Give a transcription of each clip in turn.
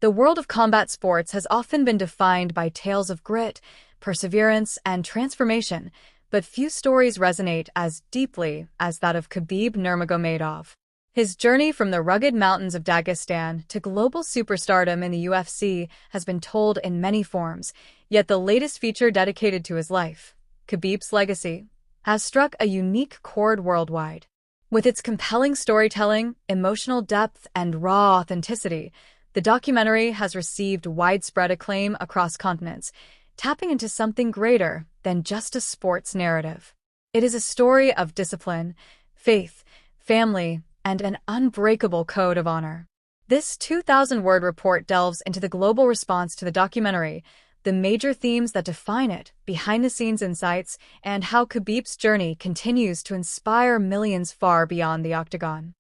The world of combat sports has often been defined by tales of grit, perseverance, and transformation, but few stories resonate as deeply as that of Khabib Nurmagomedov. His journey from the rugged mountains of Dagestan to global superstardom in the UFC has been told in many forms, yet the latest feature dedicated to his life, Khabib's legacy, has struck a unique chord worldwide. With its compelling storytelling, emotional depth, and raw authenticity, the documentary has received widespread acclaim across continents, tapping into something greater than just a sports narrative. It is a story of discipline, faith, family, and an unbreakable code of honor. This 2,000-word report delves into the global response to the documentary, the major themes that define it, behind-the-scenes insights, and how Khabib's journey continues to inspire millions far beyond the octagon.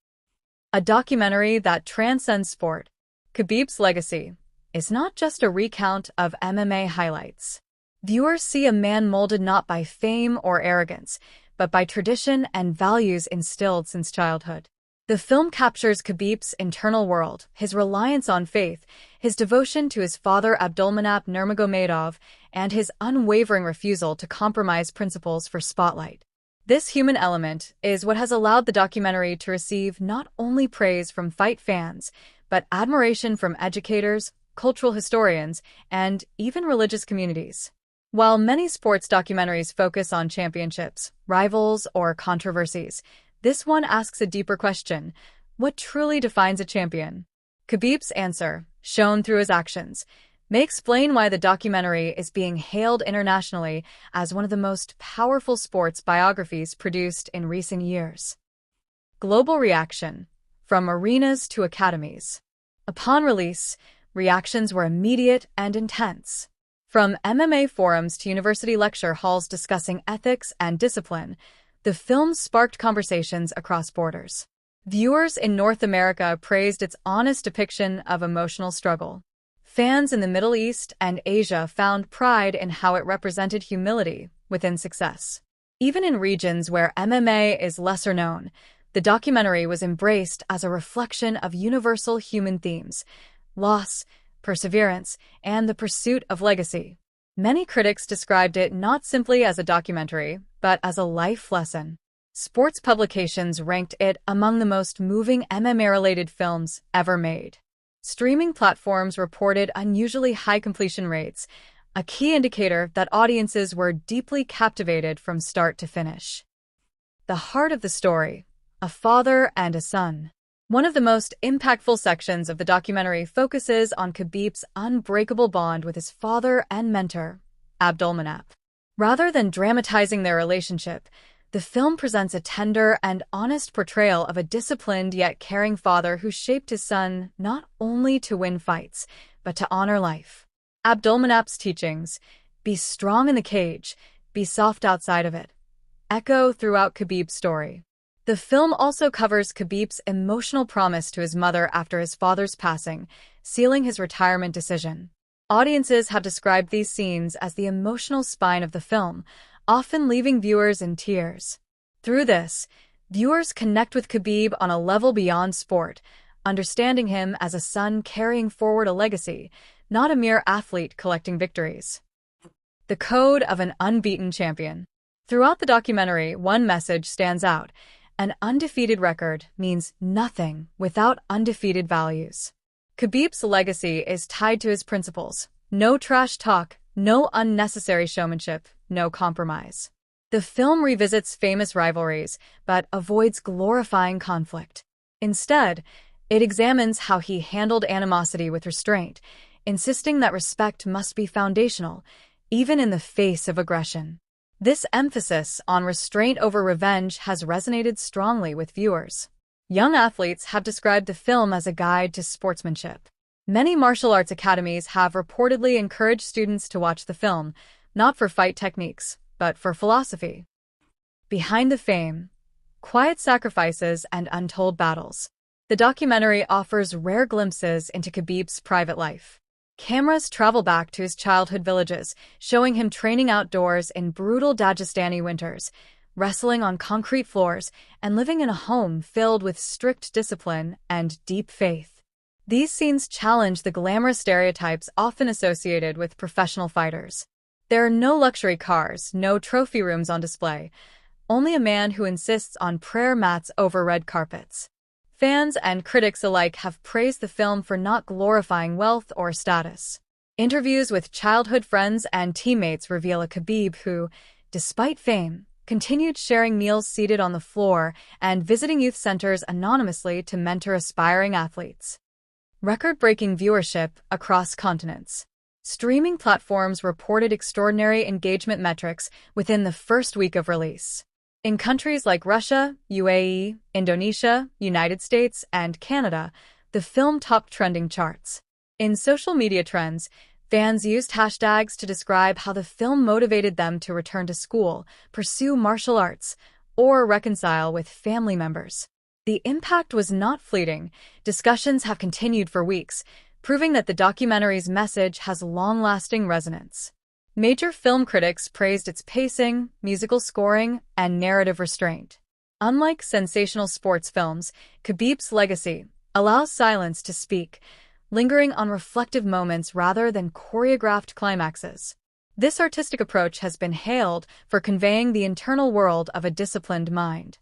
A documentary that transcends sport, Khabib's legacy, is not just a recount of MMA highlights. Viewers see a man molded not by fame or arrogance, but by tradition and values instilled since childhood. The film captures Khabib's internal world, his reliance on faith, his devotion to his father Abdulmanap Nurmagomedov, and his unwavering refusal to compromise principles for spotlight. This human element is what has allowed the documentary to receive not only praise from fight fans, but admiration from educators, cultural historians, and even religious communities. While many sports documentaries focus on championships, rivals, or controversies, this one asks a deeper question: what truly defines a champion? Khabib's answer, shown through his actions, may explain why the documentary is being hailed internationally as one of the most powerful sports biographies produced in recent years. Global reaction, from arenas to academies. Upon release, reactions were immediate and intense. From MMA forums to university lecture halls discussing ethics and discipline, the film sparked conversations across borders. Viewers in North America praised its honest depiction of emotional struggle. Fans in the Middle East and Asia found pride in how it represented humility within success. Even in regions where MMA is lesser known, the documentary was embraced as a reflection of universal human themes: loss, perseverance, and the pursuit of legacy. Many critics described it not simply as a documentary, but as a life lesson. Sports publications ranked it among the most moving MMA-related films ever made. Streaming platforms reported unusually high completion rates, a key indicator that audiences were deeply captivated from start to finish. The heart of the story: a father and a son. One of the most impactful sections of the documentary focuses on Khabib's unbreakable bond with his father and mentor, Abdulmanap. Rather than dramatizing their relationship, the film presents a tender and honest portrayal of a disciplined yet caring father who shaped his son not only to win fights, but to honor life. Abdulmanap's teachings, "Be strong in the cage, be soft outside of it," echo throughout Khabib's story. The film also covers Khabib's emotional promise to his mother after his father's passing, sealing his retirement decision. Audiences have described these scenes as the emotional spine of the film, often leaving viewers in tears. Through this, viewers connect with Khabib on a level beyond sport, understanding him as a son carrying forward a legacy, not a mere athlete collecting victories. The code of an unbeaten champion. Throughout the documentary, one message stands out: an undefeated record means nothing without undefeated values. Khabib's legacy is tied to his principles: no trash talk, no unnecessary showmanship, no compromise. The film revisits famous rivalries, but avoids glorifying conflict. Instead, it examines how he handled animosity with restraint, insisting that respect must be foundational, even in the face of aggression. This emphasis on restraint over revenge has resonated strongly with viewers. Young athletes have described the film as a guide to sportsmanship. Many martial arts academies have reportedly encouraged students to watch the film, not for fight techniques, but for philosophy. Behind the fame, quiet sacrifices and untold battles. The documentary offers rare glimpses into Khabib's private life. Cameras travel back to his childhood villages, showing him training outdoors in brutal Dagestani winters, wrestling on concrete floors, and living in a home filled with strict discipline and deep faith. These scenes challenge the glamorous stereotypes often associated with professional fighters. There are no luxury cars, no trophy rooms on display, only a man who insists on prayer mats over red carpets. Fans and critics alike have praised the film for not glorifying wealth or status. Interviews with childhood friends and teammates reveal a Khabib who, despite fame, continued sharing meals seated on the floor and visiting youth centers anonymously to mentor aspiring athletes. Record-breaking viewership across continents. Streaming platforms reported extraordinary engagement metrics within the first week of release. In countries like Russia, UAE, Indonesia, United States, and Canada, the film topped trending charts. In social media trends, fans used hashtags to describe how the film motivated them to return to school, pursue martial arts, or reconcile with family members. The impact was not fleeting. Discussions have continued for weeks, proving that the documentary's message has long-lasting resonance. Major film critics praised its pacing, musical scoring, and narrative restraint. Unlike sensational sports films, Khabib's legacy allows silence to speak, lingering on reflective moments rather than choreographed climaxes. This artistic approach has been hailed for conveying the internal world of a disciplined mind.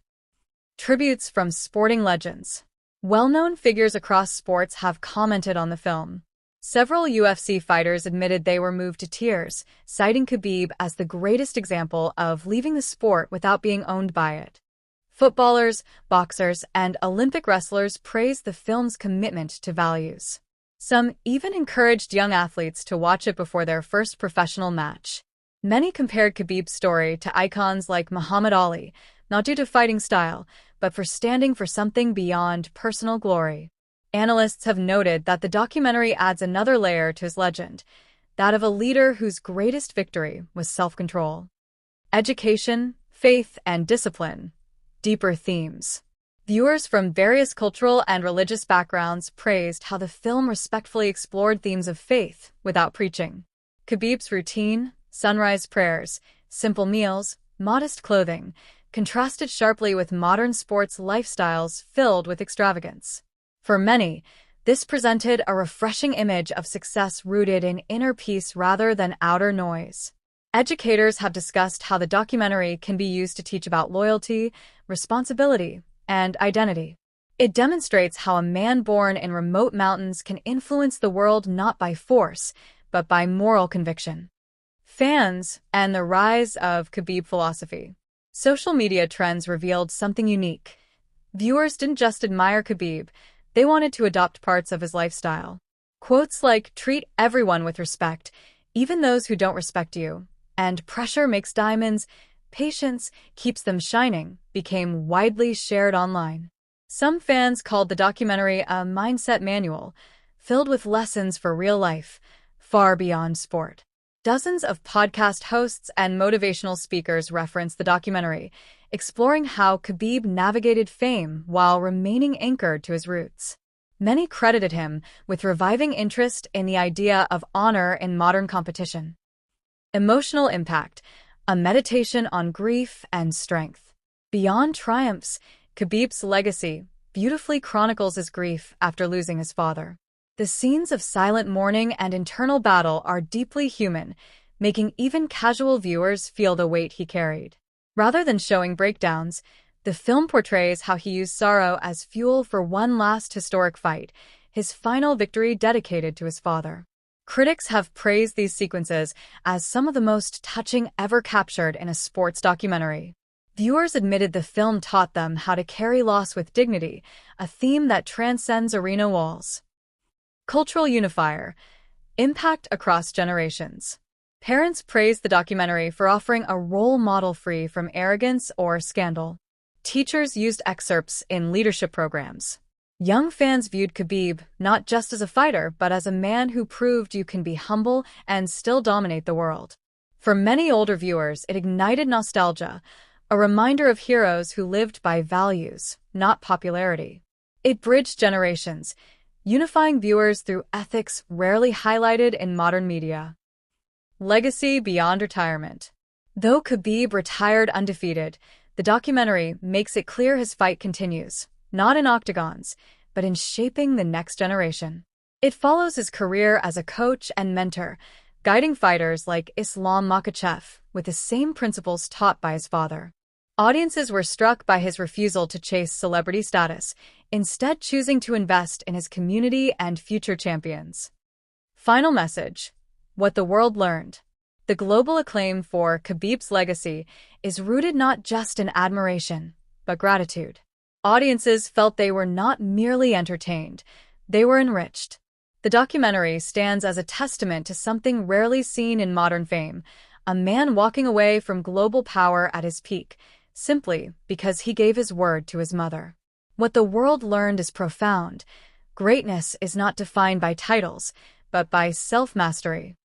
Tributes from sporting legends. Well-known figures across sports have commented on the film. Several UFC fighters admitted they were moved to tears, citing Khabib as the greatest example of leaving the sport without being owned by it. Footballers, boxers, and Olympic wrestlers praised the film's commitment to values. Some even encouraged young athletes to watch it before their first professional match. Many compared Khabib's story to icons like Muhammad Ali, not due to fighting style, but for standing for something beyond personal glory. Analysts have noted that the documentary adds another layer to his legend, that of a leader whose greatest victory was self-control. Education, faith, and discipline. Deeper themes. Viewers from various cultural and religious backgrounds praised how the film respectfully explored themes of faith without preaching. Khabib's routine, sunrise prayers, simple meals, modest clothing, contrasted sharply with modern sports lifestyles filled with extravagance. For many, this presented a refreshing image of success rooted in inner peace rather than outer noise. Educators have discussed how the documentary can be used to teach about loyalty, responsibility, and identity. It demonstrates how a man born in remote mountains can influence the world not by force, but by moral conviction. Fans and the rise of Khabib philosophy. Social media trends revealed something unique. Viewers didn't just admire Khabib, they wanted to adopt parts of his lifestyle. Quotes like, "Treat everyone with respect, even those who don't respect you," and "Pressure makes diamonds, patience keeps them shining," became widely shared online. Some fans called the documentary a mindset manual, filled with lessons for real life, far beyond sport. Dozens of podcast hosts and motivational speakers reference the documentary, exploring how Khabib navigated fame while remaining anchored to his roots. Many credited him with reviving interest in the idea of honor in modern competition. Emotional impact, a meditation on grief and strength. Beyond triumphs, Khabib's legacy beautifully chronicles his grief after losing his father. The scenes of silent mourning and internal battle are deeply human, making even casual viewers feel the weight he carried. Rather than showing breakdowns, the film portrays how he used sorrow as fuel for one last historic fight, his final victory dedicated to his father. Critics have praised these sequences as some of the most touching ever captured in a sports documentary. Viewers admitted the film taught them how to carry loss with dignity, a theme that transcends arena walls. Cultural unifier. Impact across generations. Parents praised the documentary for offering a role model free from arrogance or scandal. Teachers used excerpts in leadership programs. Young fans viewed Khabib not just as a fighter, but as a man who proved you can be humble and still dominate the world. For many older viewers, it ignited nostalgia, a reminder of heroes who lived by values, not popularity. It bridged generations, unifying viewers through ethics rarely highlighted in modern media. Legacy beyond retirement. Though Khabib retired undefeated, the documentary makes it clear his fight continues, not in octagons, but in shaping the next generation. It follows his career as a coach and mentor, guiding fighters like Islam Makhachev with the same principles taught by his father. Audiences were struck by his refusal to chase celebrity status, instead choosing to invest in his community and future champions. Final message: what the world learned. The global acclaim for Khabib's legacy is rooted not just in admiration, but gratitude. Audiences felt they were not merely entertained, they were enriched. The documentary stands as a testament to something rarely seen in modern fame: a man walking away from global power at his peak, simply because he gave his word to his mother. What the world learned is profound. Greatness is not defined by titles, but by self-mastery.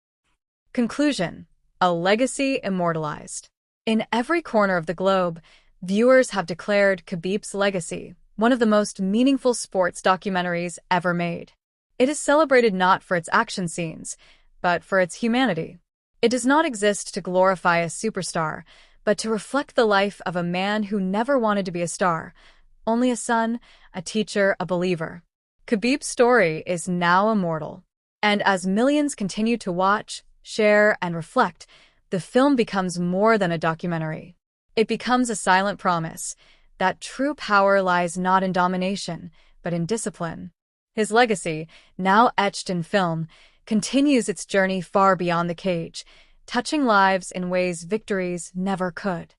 Conclusion: a legacy immortalized. In every corner of the globe, viewers have declared Khabib's legacy one of the most meaningful sports documentaries ever made. It is celebrated not for its action scenes, but for its humanity. It does not exist to glorify a superstar, but to reflect the life of a man who never wanted to be a star, only a son, a teacher, a believer. Khabib's story is now immortal. And as millions continue to watch, share, and reflect, the film becomes more than a documentary. It becomes a silent promise that true power lies not in domination, but in discipline. His legacy, now etched in film, continues its journey far beyond the cage, touching lives in ways victories never could.